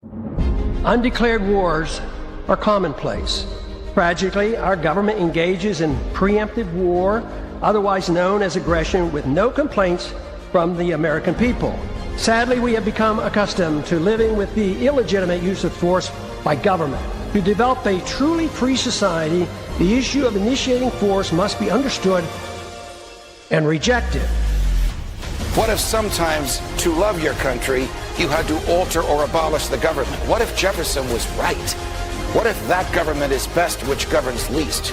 Undeclared wars are commonplace. Tragically, our government engages in preemptive war, otherwise known as aggression, with no complaints from the American people. Sadly, we have become accustomed to living with the illegitimate use of force by government. To develop a truly free society, the issue of initiating force must be understood and rejected. What if sometimes, to love your country, you had to alter or abolish the government? What if Jefferson was right? What if that government is best which governs least?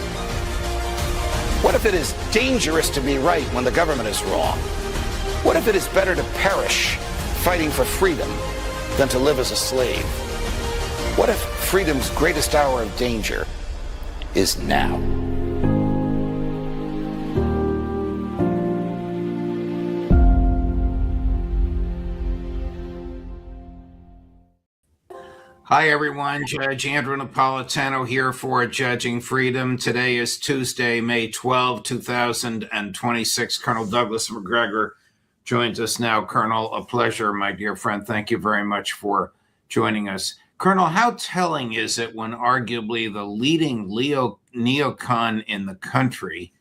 What if it is dangerous to be right when the government is wrong? What if it is better to perish fighting for freedom than to live as a slave? What if freedom's greatest hour of danger is now? Hi, everyone. Judge Andrew Napolitano here for Judging Freedom. Today is Tuesday, May 12, 2026. Colonel Douglas Macgregor joins us now. Colonel, a pleasure, my dear friend. Thank you very much for joining us. Colonel, how telling is it when arguably the leading neocon in the country,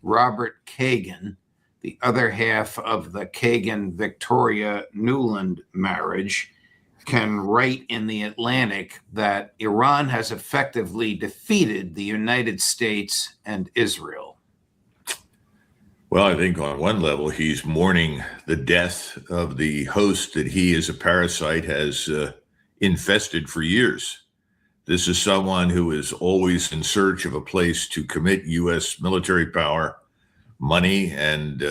Robert Kagan, the other half of the Kagan-Victoria Nuland marriage, can write in the Atlantic that Iran has effectively defeated the United States and Israel? Well, I think on one level, he's mourning the death of the host that he as a parasite has infested for years. This is someone who is always in search of a place to commit U.S. military power, money, and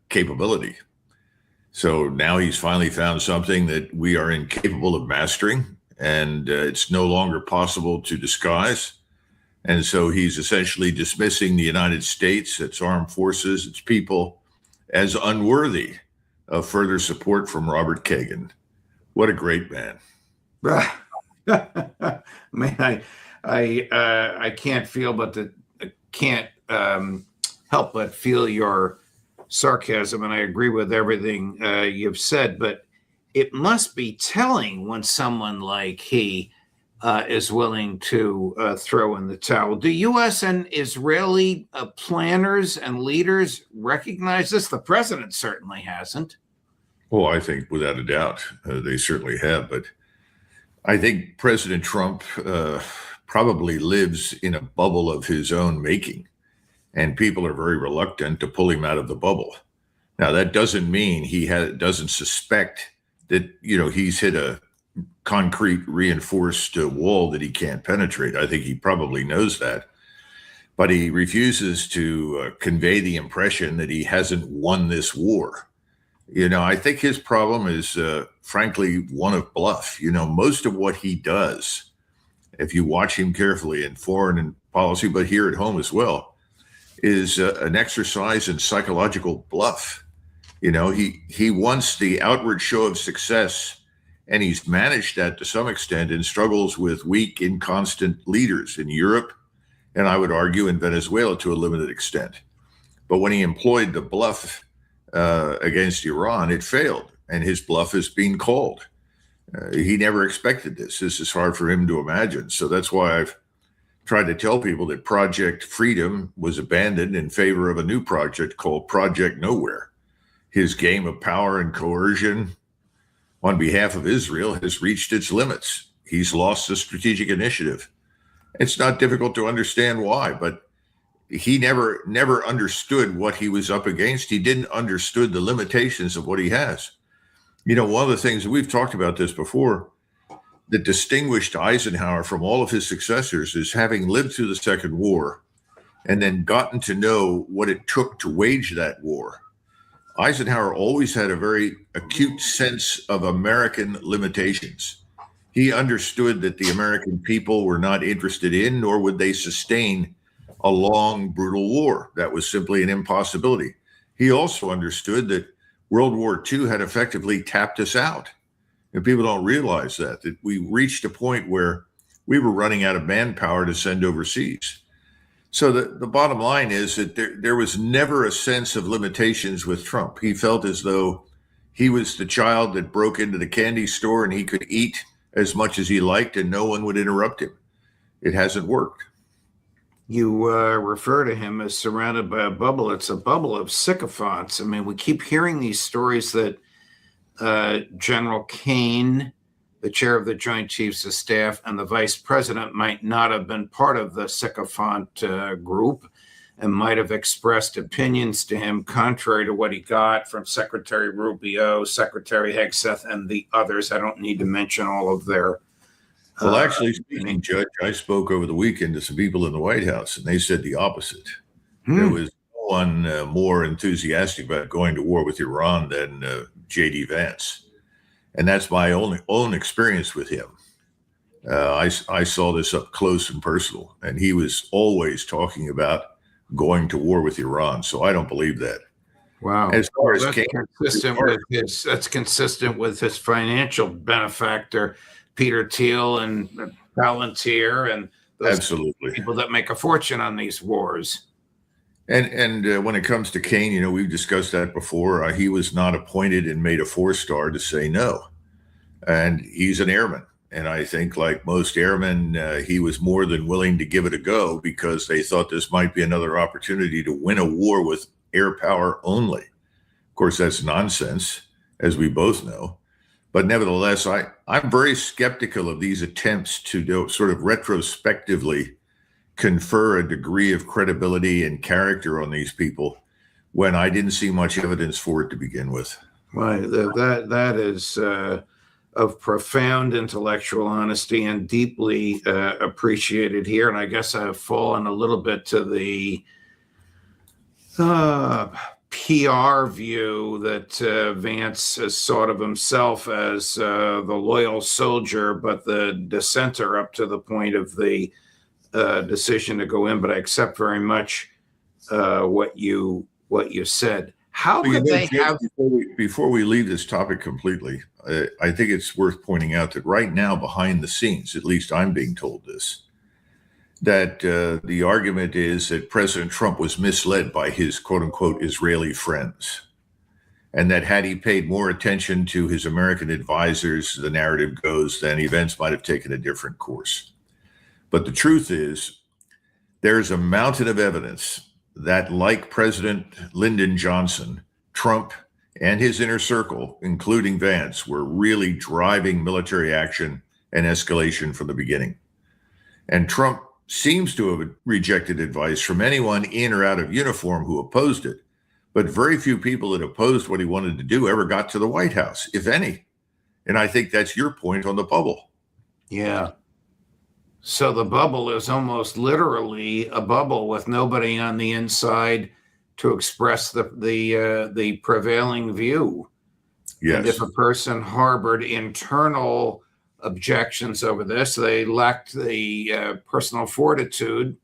capability. So now he's finally found something that we are incapable of mastering, and it's no longer possible to disguise. And so he's essentially dismissing the United States, its armed forces, its people, as unworthy of further support from Robert Kagan. What a great man. Man, I can't help but feel your sarcasm, and I agree with everything you've said, but it must be telling when someone like he is willing to throw in the towel. Do U.S. and Israeli planners and leaders recognize this? The president certainly hasn't. Well, I think without a doubt, they certainly have, but I think President Trump probably lives in a bubble of his own making. And people are very reluctant to pull him out of the bubble. Now, that doesn't mean he doesn't suspect that, he's hit a concrete reinforced wall that he can't penetrate. I think he probably knows that. But he refuses to convey the impression that he hasn't won this war. I think his problem is, frankly, one of bluff. Most of what he does, if you watch him carefully in foreign policy, but here at home as well, is an exercise in psychological bluff. He wants the outward show of success, and he's managed that to some extent in struggles with weak, inconstant leaders in Europe, and I would argue in Venezuela to a limited extent. But when he employed the bluff against Iran, it failed, and his bluff is being called. He never expected this. This is hard for him to imagine. So that's why I've tried to tell people that Project Freedom was abandoned in favor of a new project called Project Nowhere. His game of power and coercion on behalf of Israel has reached its limits. He's lost the strategic initiative. It's not difficult to understand why, but he never understood what he was up against. He didn't understood the limitations of what he has. One of the things, that we've talked about this before, that distinguished Eisenhower from all of his successors is having lived through the Second War and then gotten to know what it took to wage that war. Eisenhower always had a very acute sense of American limitations. He understood that the American people were not interested in, nor would they sustain a long, brutal war. That was simply an impossibility. He also understood that World War II had effectively tapped us out. And people don't realize that we reached a point where we were running out of manpower to send overseas. So the bottom line is that there was never a sense of limitations with Trump. He felt as though he was the child that broke into the candy store and he could eat as much as he liked, and no one would interrupt him. It hasn't worked. You refer to him as surrounded by a bubble. It's a bubble of sycophants. I mean, we keep hearing these stories that General Kane, the chair of the Joint Chiefs of Staff, and the vice president might not have been part of the sycophant group and might have expressed opinions to him contrary to what he got from Secretary Rubio, Secretary Hegseth, and the others. I don't need to mention all of their... Well, actually speaking, Judge, I spoke over the weekend to some people in the White House, and they said the opposite. There was no one more enthusiastic about going to war with Iran than J.D. Vance. And that's my own experience with him. I saw this up close and personal, and he was always talking about going to war with Iran. So I don't believe that. Wow. As far as that's consistent with his financial benefactor, Peter Thiel and Palantir, and those absolutely people that make a fortune on these wars. And when it comes to Kane, we've discussed that before. He was not appointed and made a 4-star to say no. And he's an airman. And I think, like most airmen, he was more than willing to give it a go because they thought this might be another opportunity to win a war with air power only. Of course, that's nonsense, as we both know. But nevertheless, I'm very skeptical of these attempts to sort of retrospectively confer a degree of credibility and character on these people when I didn't see much evidence for it to begin with. Why, that is of profound intellectual honesty and deeply appreciated here. And I guess I've fallen a little bit to the PR view that Vance has thought of himself as the loyal soldier, but the dissenter up to the point of the decision to go in. But I accept very much what you said. How could they have... Before we leave this topic completely, I think it's worth pointing out that right now, behind the scenes, at least I'm being told this, that the argument is that President Trump was misled by his quote-unquote Israeli friends, and that had he paid more attention to his American advisors, the narrative goes, then events might have taken a different course. But the truth is, there's a mountain of evidence that, like President Lyndon Johnson, Trump and his inner circle, including Vance, were really driving military action and escalation from the beginning. And Trump seems to have rejected advice from anyone in or out of uniform who opposed it. But very few people that opposed what he wanted to do ever got to the White House, if any. And I think that's your point on the bubble. Yeah. So the bubble is almost literally a bubble with nobody on the inside to express the prevailing view. Yes. And if a person harbored internal objections over this, they lacked the personal fortitude,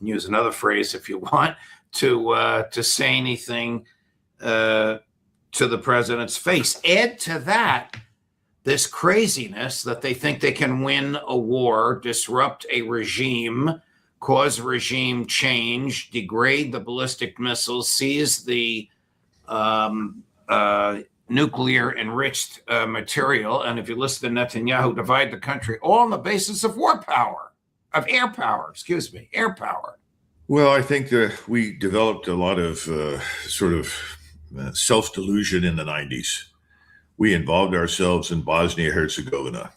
use another phrase if you want, to say anything to the president's face. Add to that this craziness that they think they can win a war, disrupt a regime, cause regime change, degrade the ballistic missiles, seize the nuclear enriched material, and if you listen to Netanyahu, divide the country, all on the basis of air power. Well, I think that we developed a lot of self-delusion in the 90s. We involved ourselves in Bosnia-Herzegovina.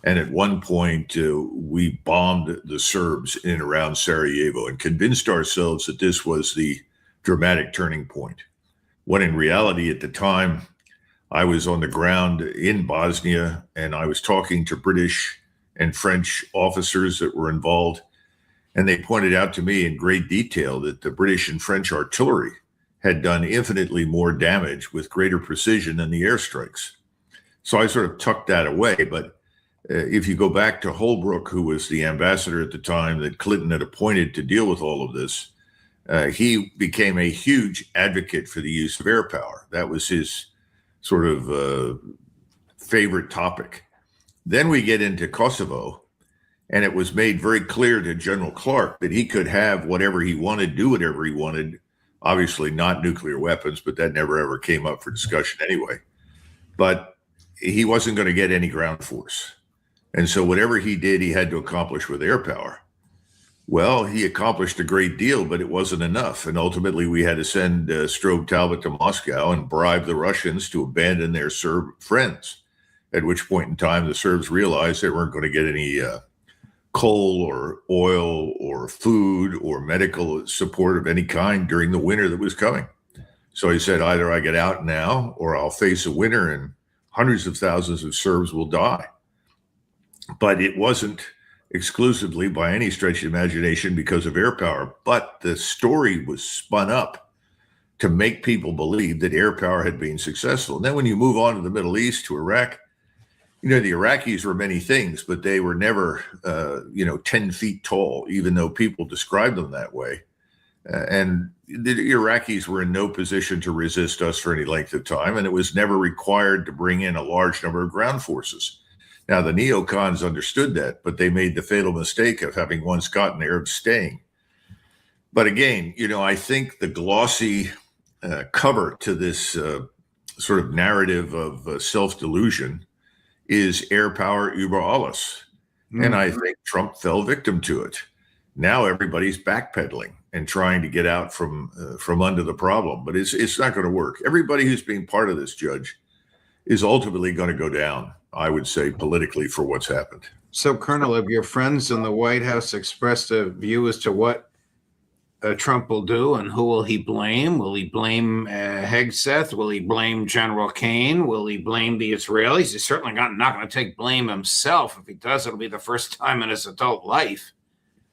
And at one point, we bombed the Serbs in and around Sarajevo and convinced ourselves that this was the dramatic turning point. When in reality, at the time, I was on the ground in Bosnia, and I was talking to British and French officers that were involved. And they pointed out to me in great detail that the British and French artillery had done infinitely more damage with greater precision than the airstrikes. So I sort of tucked that away. But if you go back to Holbrooke, who was the ambassador at the time that Clinton had appointed to deal with all of this, he became a huge advocate for the use of air power. That was his sort of favorite topic. Then we get into Kosovo, and it was made very clear to General Clark that he could have whatever he wanted, do whatever he wanted. Obviously not nuclear weapons, but that never ever came up for discussion anyway. But he wasn't going to get any ground force. And so whatever he did, he had to accomplish with air power. Well, he accomplished a great deal, but it wasn't enough. And ultimately, we had to send Strobe Talbot to Moscow and bribe the Russians to abandon their Serb friends, at which point in time the Serbs realized they weren't going to get any coal or oil or food or medical support of any kind during the winter that was coming. So he said, either I get out now or I'll face a winter and hundreds of thousands of Serbs will die. But it wasn't exclusively by any stretch of imagination because of air power, but the story was spun up to make people believe that air power had been successful. And then when you move on to the Middle East, to Iraq, the Iraqis were many things, but they were never, 10 feet tall, even though people described them that way. And the Iraqis were in no position to resist us for any length of time, and it was never required to bring in a large number of ground forces. Now, the neocons understood that, but they made the fatal mistake of having once gotten there of staying. But again, I think the glossy cover to this sort of narrative of self-delusion is air power über alles. Mm-hmm. And I think Trump fell victim to it. Now everybody's backpedaling and trying to get out from under the problem, but it's not going to work. Everybody who's being part of this, Judge, is ultimately going to go down, I would say, politically for what's happened. So, Colonel, have your friends in the White House expressed a view as to what Trump will do, and who will he blame? Will he blame Hegseth? Will he blame General Kane? Will he blame the Israelis? He's certainly not going to take blame himself. If he does, it'll be the first time in his adult life.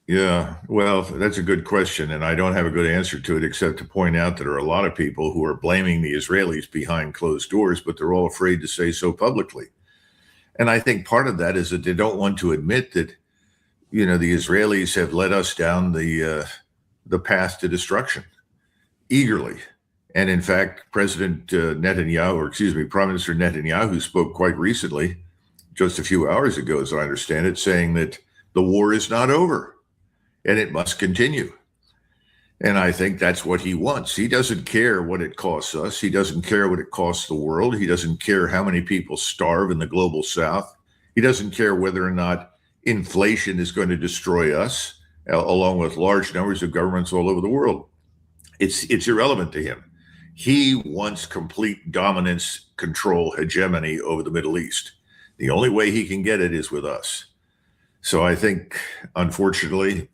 Yeah, well, that's a good question, and I don't have a good answer to it except to point out that there are a lot of people who are blaming the Israelis behind closed doors, but they're all afraid to say so publicly. And I think part of that is that they don't want to admit that, the Israelis have led us down the path to destruction eagerly. And in fact, Prime Minister Netanyahu spoke quite recently, just a few hours ago, as I understand it, saying that the war is not over. And it must continue. And I think that's what he wants. He doesn't care what it costs us. He doesn't care what it costs the world. He doesn't care how many people starve in the global south. He doesn't care whether or not inflation is going to destroy us, along with large numbers of governments all over the world. It's irrelevant to him. He wants complete dominance, control, hegemony over the Middle East. The only way he can get it is with us. So I think, unfortunately,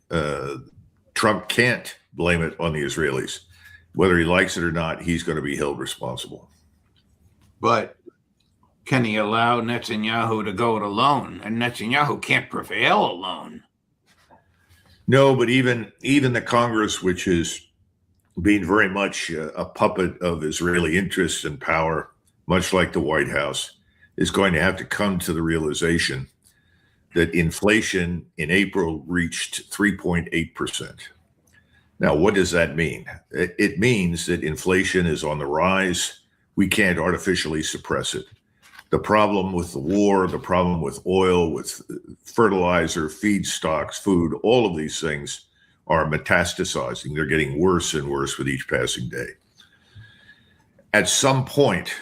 Trump can't blame it on the Israelis. Whether he likes it or not, he's going to be held responsible. But can he allow Netanyahu to go it alone? And Netanyahu can't prevail alone. No, but even the Congress, which is being very much a puppet of Israeli interests and power, much like the White House, is going to have to come to the realization that inflation in April reached 3.8%. Now, what does that mean? It means that inflation is on the rise. We can't artificially suppress it. The problem with the war, the problem with oil, with fertilizer, feedstocks, food, all of these things are metastasizing. They're getting worse and worse with each passing day. At some point,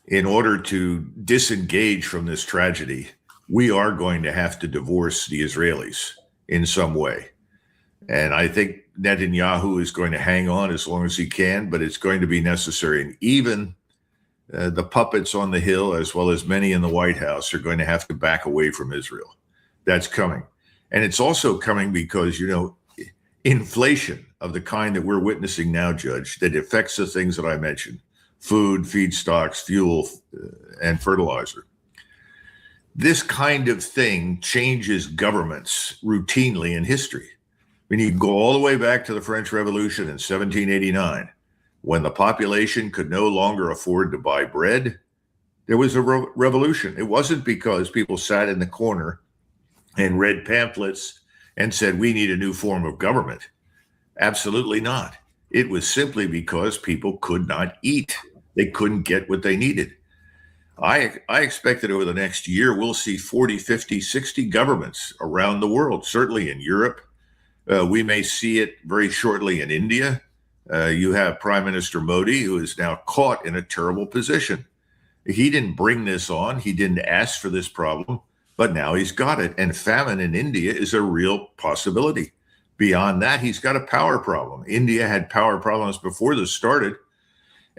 in order to disengage from this tragedy, we are going to have to divorce the Israelis in some way. And I think Netanyahu is going to hang on as long as he can, but it's going to be necessary. And even the puppets on the Hill, as well as many in the White House, are going to have to back away from Israel. That's coming. And it's also coming because, inflation of the kind that we're witnessing now, Judge, that affects the things that I mentioned, food, feedstocks, fuel, and fertilizer. This kind of thing changes governments routinely in history. When you go all the way back to the French Revolution in 1789, when the population could no longer afford to buy bread, there was a revolution. It wasn't because people sat in the corner and read pamphlets and said, we need a new form of government. Absolutely not. It was simply because people could not eat. They couldn't get what they needed. I expect that over the next year, we'll see 40, 50, 60 governments around the world, certainly in Europe. We may see it very shortly in India. You have Prime Minister Modi, who is now caught in a terrible position. He didn't bring this on. He didn't ask for this problem, but now he's got it. And famine in India is a real possibility. Beyond that, he's got a power problem. India had power problems before this started.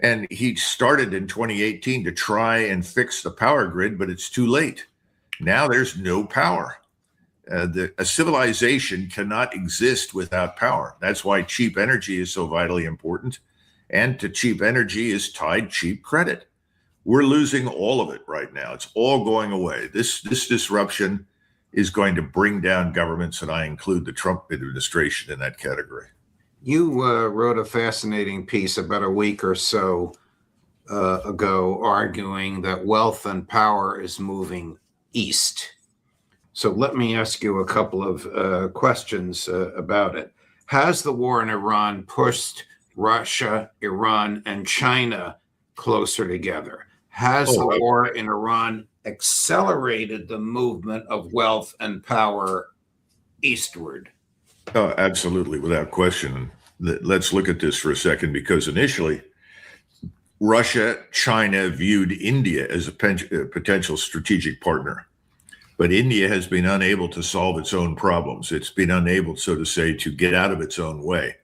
And he started in 2018 to try and fix the power grid, but it's too late. Now there's no power. A civilization cannot exist without power. That's why cheap energy is so vitally important. And to cheap energy is tied cheap credit. We're losing all of it right now. It's all going away. This disruption is going to bring down governments, and I include the Trump administration in that category. You wrote a fascinating piece about a week or so ago arguing that wealth and power is moving east. So let me ask you a couple of questions about it. Has the war in Iran pushed Russia, Iran, and China closer together? Has the war in Iran accelerated the movement of wealth and power eastward? Oh, absolutely, without question. Let's look at this for a second, because initially, Russia, China viewed India as a potential strategic partner. But India has been unable to solve its own problems. It's been unable, so to say, to get out of its own way.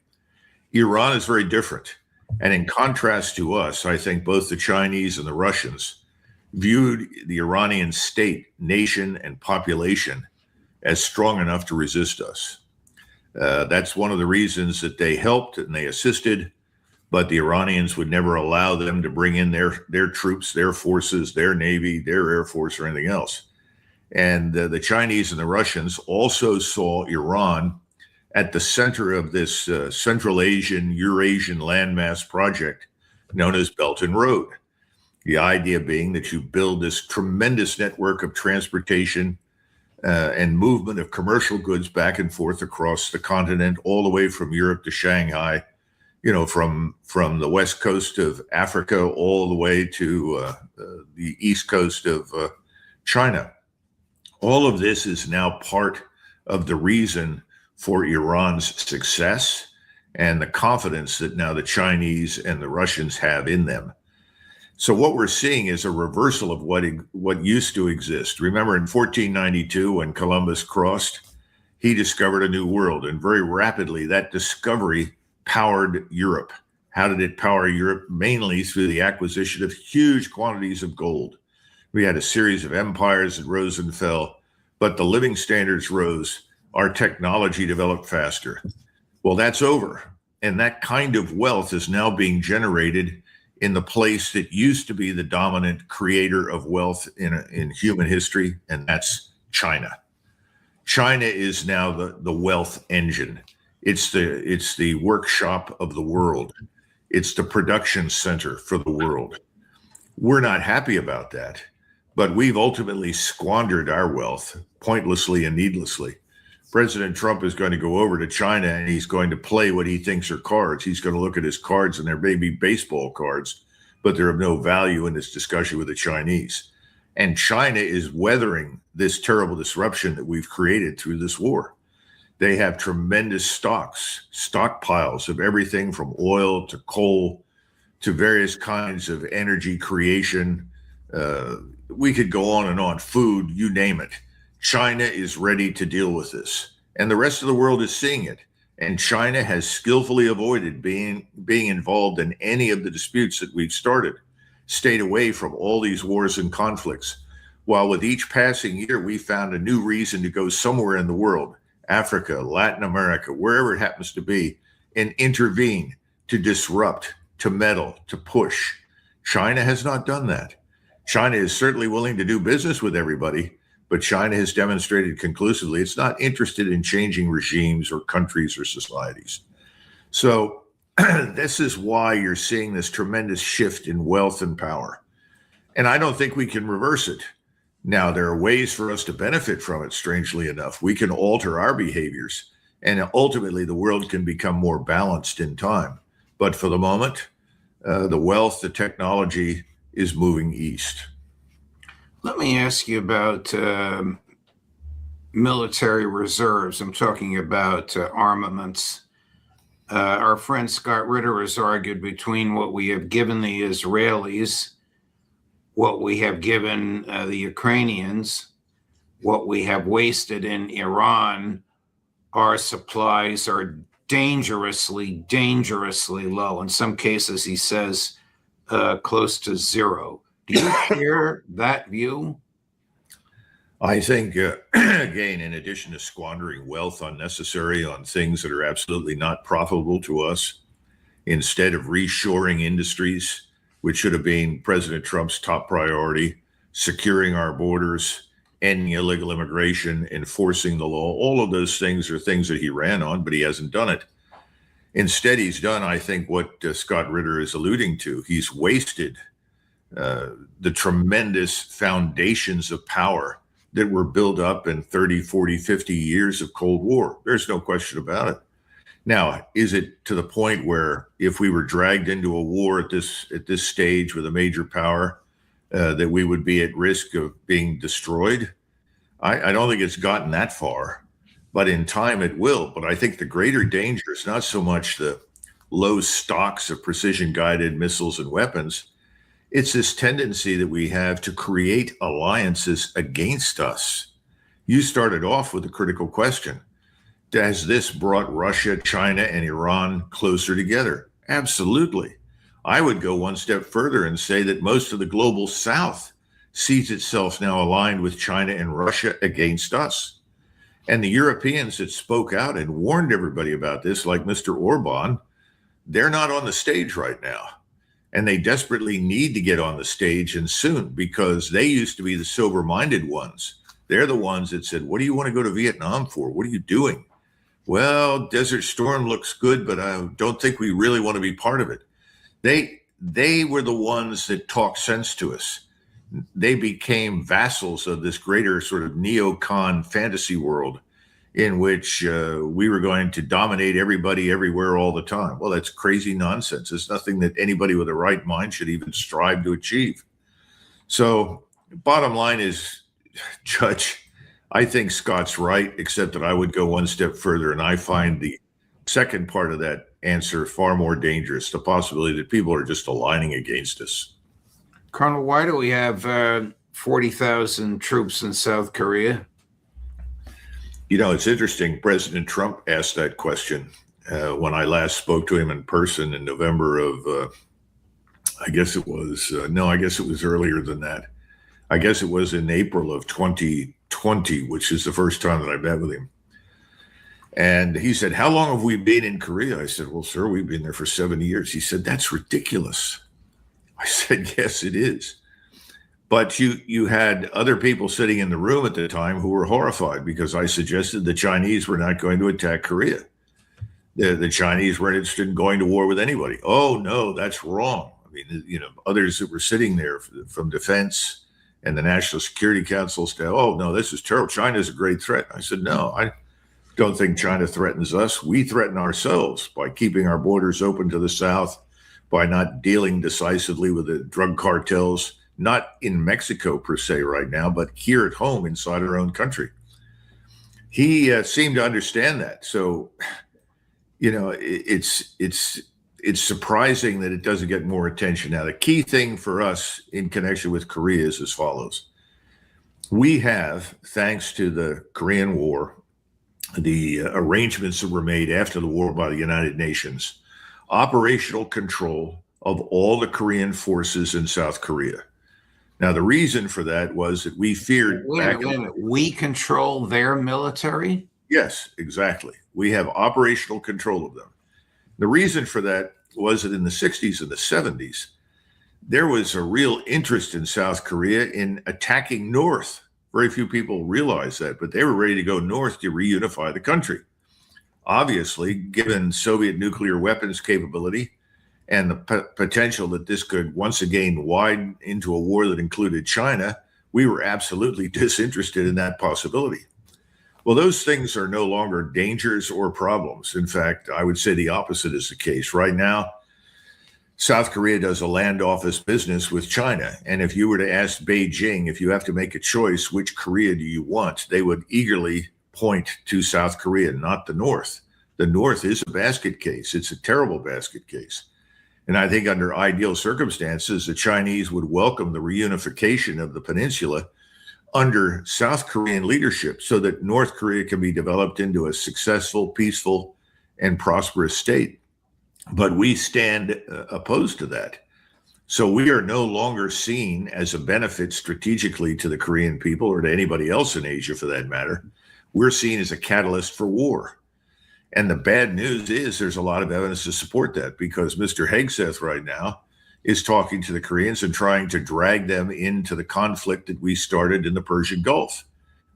Iran is very different. And in contrast to us, I think both the Chinese and the Russians viewed the Iranian state, nation, and population as strong enough to resist us. That's one of the reasons that they helped and they assisted, but the Iranians would never allow them to bring in their troops, their forces, their navy, their air force, or anything else. And the Chinese and the Russians also saw Iran at the center of this Central Asian, Eurasian landmass project known as Belt and Road. The idea being that you build this tremendous network of transportation and movement of commercial goods back and forth across the continent, all the way from Europe to Shanghai, from the west coast of Africa all the way to the east coast of China. All of this is now part of the reason for Iran's success and the confidence that now the Chinese and the Russians have in them. So what we're seeing is a reversal of what used to exist. Remember in 1492, when Columbus crossed, he discovered a new world, and very rapidly that discovery powered Europe. How did it power Europe? Mainly through the acquisition of huge quantities of gold. We had a series of empires that rose and fell, but the living standards rose. Our technology developed faster. Well, that's over. And that kind of wealth is now being generated in the place that used to be the dominant creator of wealth in human history, and that's China. China is now the wealth engine. It's the workshop of the world. It's the production center for the world. We're not happy about that, but we've ultimately squandered our wealth pointlessly and needlessly. President Trump is going to go over to China and he's going to play what he thinks are cards. He's going to look at his cards, and they're maybe baseball cards, but they're of no value in this discussion with the Chinese. And China is weathering this terrible disruption that we've created through this war. They have tremendous stockpiles of everything from oil to coal to various kinds of energy creation. We could go on, food, you name it. China is ready to deal with this, and the rest of the world is seeing it. And China has skillfully avoided being involved in any of the disputes that we've started, stayed away from all these wars and conflicts. While with each passing year, we found a new reason to go somewhere in the world, Africa, Latin America, wherever it happens to be, and intervene, to disrupt, to meddle, to push. China has not done that. China is certainly willing to do business with everybody, but China has demonstrated conclusively it's not interested in changing regimes or countries or societies. So this is why you're seeing this tremendous shift in wealth and power. And I don't think we can reverse it. Now, there are ways for us to benefit from it, strangely enough. We can alter our behaviors, and ultimately the world can become more balanced in time. But for the moment, the wealth, the technology is moving east. Let me ask you about military reserves. I'm talking about armaments. Our friend Scott Ritter has argued between what we have given the Israelis, what we have given the Ukrainians, what we have wasted in Iran, our supplies are dangerously low. In some cases, he says close to zero. Do you share that view? I think, again, in addition to squandering wealth unnecessary on things that are absolutely not profitable to us, instead of reshoring industries, which should have been President Trump's top priority, securing our borders, ending illegal immigration, enforcing the law, all of those things are things that he ran on, but he hasn't done it. Instead, he's done, I think, what Scott Ritter is alluding to. He's wasted the tremendous foundations of power that were built up in 30, 40, 50 years of Cold War. There's no question about it. Now, is it to the point where if we were dragged into a war at this stage with a major power, that we would be at risk of being destroyed? I don't think it's gotten that far, but in time it will. But I think the greater danger is not so much the low stocks of precision-guided missiles and weapons. It's this tendency that we have to create alliances against us. You started off with a critical question. Has this brought Russia, China, and Iran closer together? Absolutely. I would go one step further and say that most of the global South sees itself now aligned with China and Russia against us. And the Europeans that spoke out and warned everybody about this, like Mr. Orban, they're not on the stage right now. And they desperately need to get on the stage, and soon, because they used to be the sober-minded ones. They're the ones that said, what do you want to go to Vietnam for? What are you doing? Well, Desert Storm looks good, but I don't think we really want to be part of it. They were the ones that talked sense to us. They became vassals of this greater sort of neocon fantasy world in which we were going to dominate everybody everywhere all the time. Well, that's crazy nonsense. It's nothing that anybody with a right mind should even strive to achieve. So bottom line is, Judge, I think Scott's right, except that I would go one step further, and I find the second part of that answer far more dangerous, the possibility that people are just aligning against us. Colonel, why do we have 40,000 troops in South Korea? You know, it's interesting. President Trump asked that question when I last spoke to him in person in November of, I guess it was earlier than that. I guess it was in April of 2020, which is the first time that I met with him. And he said, how long have we been in Korea? I said, well, sir, we've been there for 70 years. He said, that's ridiculous. I said, yes, it is. But you had other people sitting in the room at the time who were horrified because I suggested the Chinese were not going to attack Korea. The Chinese weren't interested in going to war with anybody. Oh, no, that's wrong. I mean, you know, others that were sitting there from defense and the National Security Council said, oh, no, this is terrible. China is a great threat. I said, no, I don't think China threatens us. We threaten ourselves by keeping our borders open to the South, by not dealing decisively with the drug cartels, not in Mexico per se right now, but here at home inside our own country. He seemed to understand that. So, you know, it's surprising that it doesn't get more attention. Now, the key thing for us in connection with Korea is as follows. We have, thanks to the Korean War, the arrangements that were made after the war by the United Nations, operational control of all the Korean forces in South Korea. Now, the reason for that was that we feared... Wait a minute. We control their military? Yes, exactly. We have operational control of them. The reason for that was that in the 60s and the 70s, there was a real interest in South Korea in attacking North. Very few people realize that, but they were ready to go north to reunify the country. Obviously, given Soviet nuclear weapons capability and the potential that this could once again widen into a war that included China, we were absolutely disinterested in that possibility. Well, those things are no longer dangers or problems. In fact, I would say the opposite is the case. Right now, South Korea does a land office business with China. And if you were to ask Beijing, if you have to make a choice, which Korea do you want? They would eagerly point to South Korea, not the North. The North is a basket case. It's a terrible basket case. And I think under ideal circumstances, the Chinese would welcome the reunification of the peninsula under South Korean leadership so that North Korea can be developed into a successful, peaceful, and prosperous state. But we stand opposed to that. So we are no longer seen as a benefit strategically to the Korean people or to anybody else in Asia for that matter. We're seen as a catalyst for war. And the bad news is there's a lot of evidence to support that, because Mr. Hegseth right now is talking to the Koreans and trying to drag them into the conflict that we started in the Persian Gulf.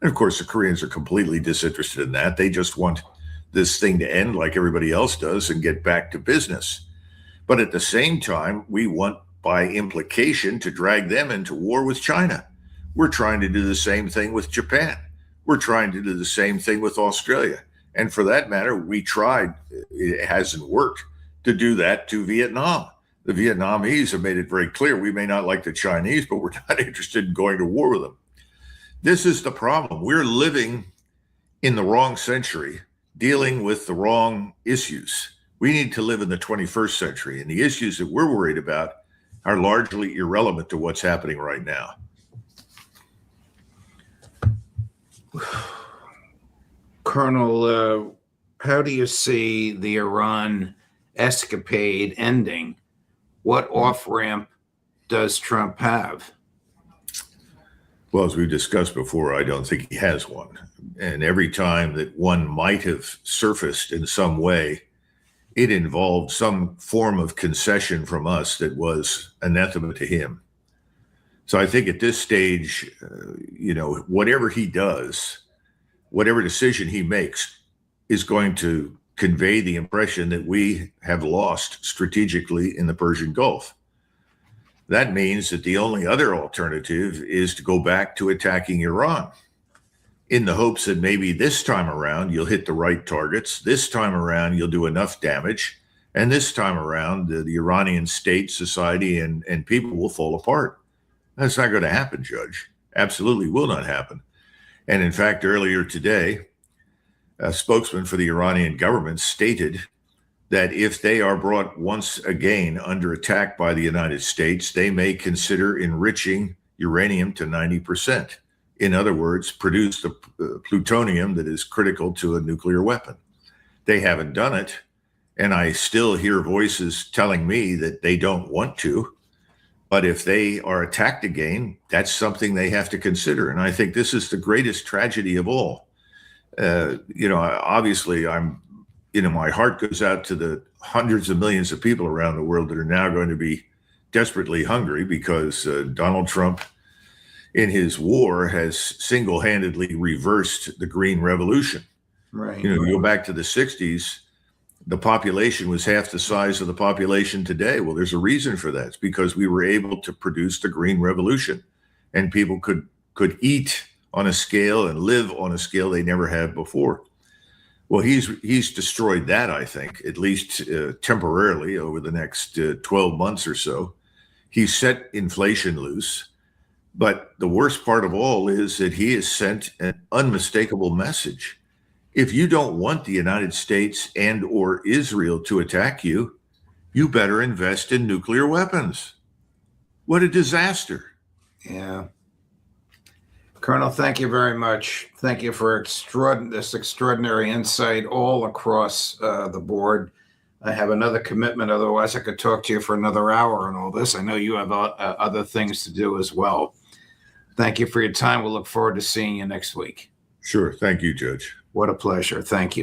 And of course, the Koreans are completely disinterested in that. They just want this thing to end like everybody else does and get back to business. But at the same time, we want, by implication, to drag them into war with China. We're trying to do the same thing with Japan. We're trying to do the same thing with Australia. And for that matter, we tried, it hasn't worked, to do that to Vietnam. The Vietnamese have made it very clear we may not like the Chinese, but we're not interested in going to war with them. This is the problem. We're living in the wrong century, dealing with the wrong issues. We need to live in the 21st century, and the issues that we're worried about are largely irrelevant to what's happening right now. Colonel, how do you see the Iran escapade ending? What off-ramp does Trump have? Well, as we discussed before, I don't think he has one. And every time that one might have surfaced in some way, it involved some form of concession from us that was anathema to him. So I think at this stage, whatever he does, whatever decision he makes is going to convey the impression that we have lost strategically in the Persian Gulf. That means that the only other alternative is to go back to attacking Iran in the hopes that maybe this time around you'll hit the right targets, this time around you'll do enough damage, and this time around the Iranian state, society, and people will fall apart. That's not going to happen, Judge. Absolutely will not happen. And in fact, earlier today, a spokesman for the Iranian government stated that if they are brought once again under attack by the United States, they may consider enriching uranium to 90%. In other words, produce the plutonium that is critical to a nuclear weapon. They haven't done it, and I still hear voices telling me that they don't want to. But if they are attacked again, that's something they have to consider. And I think this is the greatest tragedy of all. Obviously, my heart goes out to the hundreds of millions of people around the world that are now going to be desperately hungry because Donald Trump, in his war, has single-handedly reversed the Green Revolution. Right. You go back to the 60s, the population was half the size of the population today. Well, there's a reason for that. It's because we were able to produce the Green Revolution, and people could eat on a scale and live on a scale they never had before. Well, he's destroyed that, I think, at least temporarily over the next 12 months or so. He's set inflation loose. But the worst part of all is that he has sent an unmistakable message. If you don't want the United States and or Israel to attack you, you better invest in nuclear weapons. What a disaster. Yeah. Colonel, thank you very much. Thank you for this extraordinary insight all across the board. I have another commitment. Otherwise, I could talk to you for another hour on all this. I know you have other things to do as well. Thank you for your time. We'll look forward to seeing you next week. Sure. Thank you, Judge. What a pleasure. Thank you.